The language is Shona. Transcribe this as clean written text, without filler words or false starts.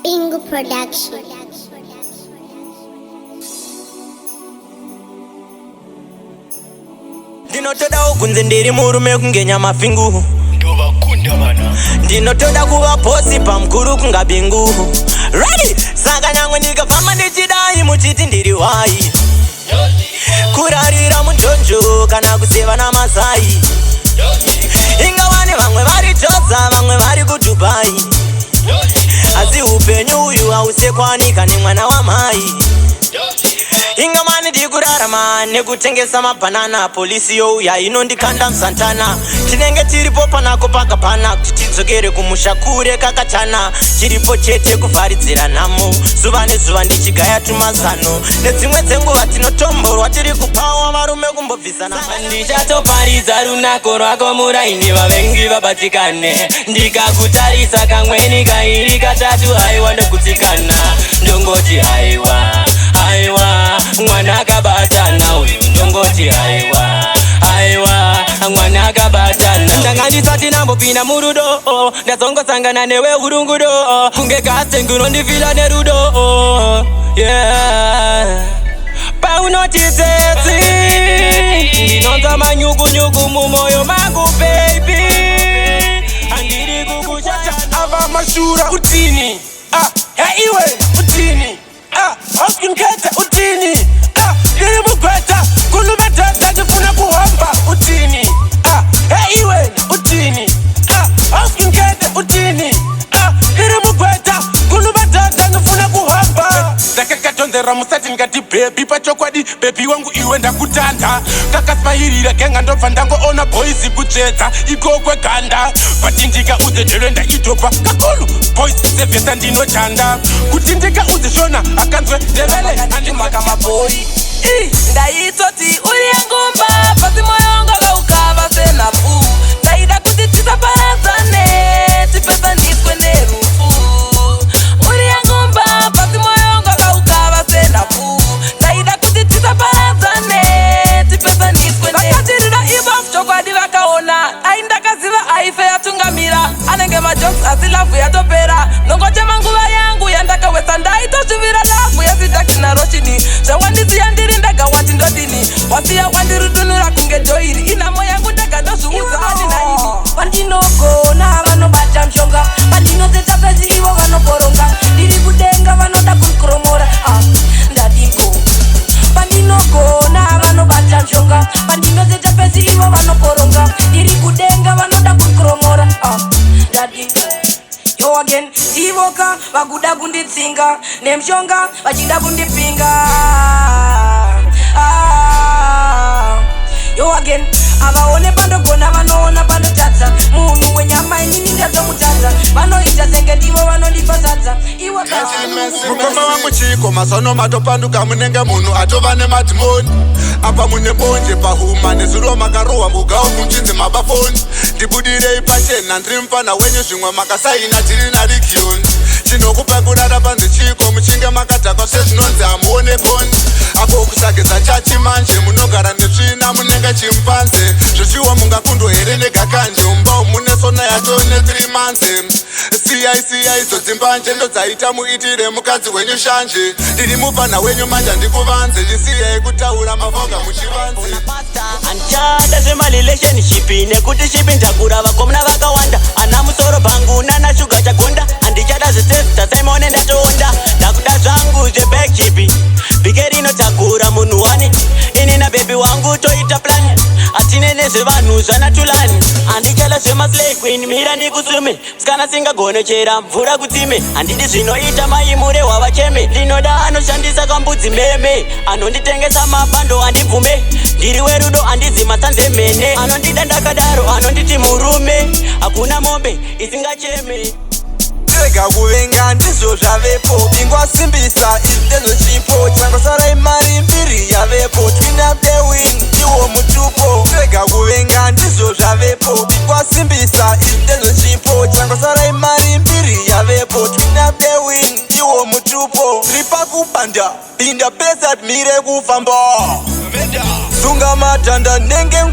Ingo Production. Ndinotoda ukunze ndiri murume kungenya mafingu. Ndovakunda bana. Ndinotoda kuva posi pamukuru kunga bingu. Ready? Saka nyangwe ndikafamba ndichidai muchiti ndiri wai. Kurarira munjonjo kana kuseva namasai. Ingawani vamwe vari Joza vamwe vari kuDubai. Asi upenyu uyu hausekwanika nemwana wamai. Ingamani ndikurarama nekutengesa mabanana. Polisi youya inondikanda musantana. Tinenge tiripo panako pakapana kuti tidzokere kumusha kure kakachana. Chiripo chete kuvharidzira nhamo zuva nezuva ndichigaya tumazano. Nedzimwe dzenguva tinotomborwa tiri kupawa varume kumbobvisana. Ndichatoparidza runako rwako muraini vavengi vabatikane. Ndikakutarisa kamweni kairi katatu haiwa ndokutsikana. Ndongoti haiwa aiwa mwana akabatana uyu ndongoti aiwa aiwa mwana akabatana. Ndanga ndisati nambopinda murudo ndazongosangana newe urungudo kunge kastengu unondifila nerudo yeah. Paunotitsetse ndinonza manyugunyugu mumoyo mangu baby andiri kukushaya Ava mashura utini. Hey iwe utini. Oskinkete utini. Ndiri mugweta kulubetete ndifuna kuhamba utini. Hey iwe utini. Oskinkete utini. Ndiri mugweta kulubetete ndifuna kuhamba. Ndakakatonzera musati ngati baby pachokwadi baby wangu iwe ndakutanda. Kakasmairira kenga ndobva ndangoona boys kutsvedza ikokwe ganda. Patindika udzedhelwe ndaitopa kakulu boys sevheta ndinochanda. Kutindika udzishona akanzwe ndevele andimaka maboyi. Ndaitoti uri ngumba pasi moyo wangu akaukava senafu. Ndaida kuti tisaparadzane tipesaniswe nerufu. Uri ngumba pasi moyo wangu akaukava senafu. Ndaida kuti tisaparadzane tipesaniswe nerufu. Vakatirira ivo chokwadi vakaona aindakaziva aife yatungamira anenge majokes asi lavhu yatopera. Nongotema nguva yangu yandakawesa ndaitozvivira lavhu yasitakina roshini. Zvawandisiya ndiri ndaga wati ndodini wasiya wandirutunura kunge dhoiri inamo yangu ndaga ndozviudza ani naini. Pandinogona vanobata mshonga pandinozeta pezi ivo vanoboronga ndiri kudenga vanoda kundikoromora ndadiko. Pandinogona vanobata mshonga pandinozeta pezi ivo vanoboronga ndiri kudenga vanoda kundikoromora ndadiko. Yo again ivoka vakuda kunditsinga nemshonga vachida kundipinga. Yo again avaone pandogona vanoona pandotadza munhu wenyama inini ndazomutadza vanoita senge ndivo vanondifazadza iwo mukoma wangu chiko mazono matopanduka munenge munhu atova nemadhimoni. Apa mune bonje pahuma nezuro makarohwa mugao munchinzi mabafoni. Ndibudirei pachena ndiri mufana wenyu zvimwe makasaina tiri naregioni. Chinokupa kurara panze chiko muchinge makadhakwa sezvinonzi hamuonekoni. Ako kusageza chachi manje munogara netsvina munenge chimpanze. Zvichiwa mungakundwa here negakanje umbao mune sona yatone 3 months. Siyai zodzimbanje ndodzaita muitire mukadzi wenyu shanje. Ndiri mufana wenyu manje ndikuvanze chisiyai kutaura mavoga muchivanze. Anchada zvemalationship nekuti shipi ndakura vakomna vakawanda. Ana musoro pangu nana shuga chagonda. Andichada zvesesta Simon ndatoonda. Ndakuda zvangu zvebackship bhike rinotakura munhu wani. Ini nabebi wangu toita plan atine nezvevanhu zvanatulani. Andichada zvemaslay queen mira ndikusume sikana singagonechera mvura kutsime. Handidi zvinoita maimure wavacheme. Ndinoda anoshandisa kambudzi meme anonditengesa mabando andibvume. Ndiri werudo andizi masanze mene anondida ndakadaro anonditi murume hakuna mombe isingacheme. Rega kuvenga ndizvo zvavepo ingwasimbisa izvitezo chipo changosara imari mbiri yavepo twin up the win iwo mutupo. Rega kuvenga ndizvo zvavepo ingwasimbisa izvitezo chipo changosara imari mbiri yavepo twin up the win iwo mutupo. Ripa kupanda pinda pesa mire kufamba sunga matanda nenge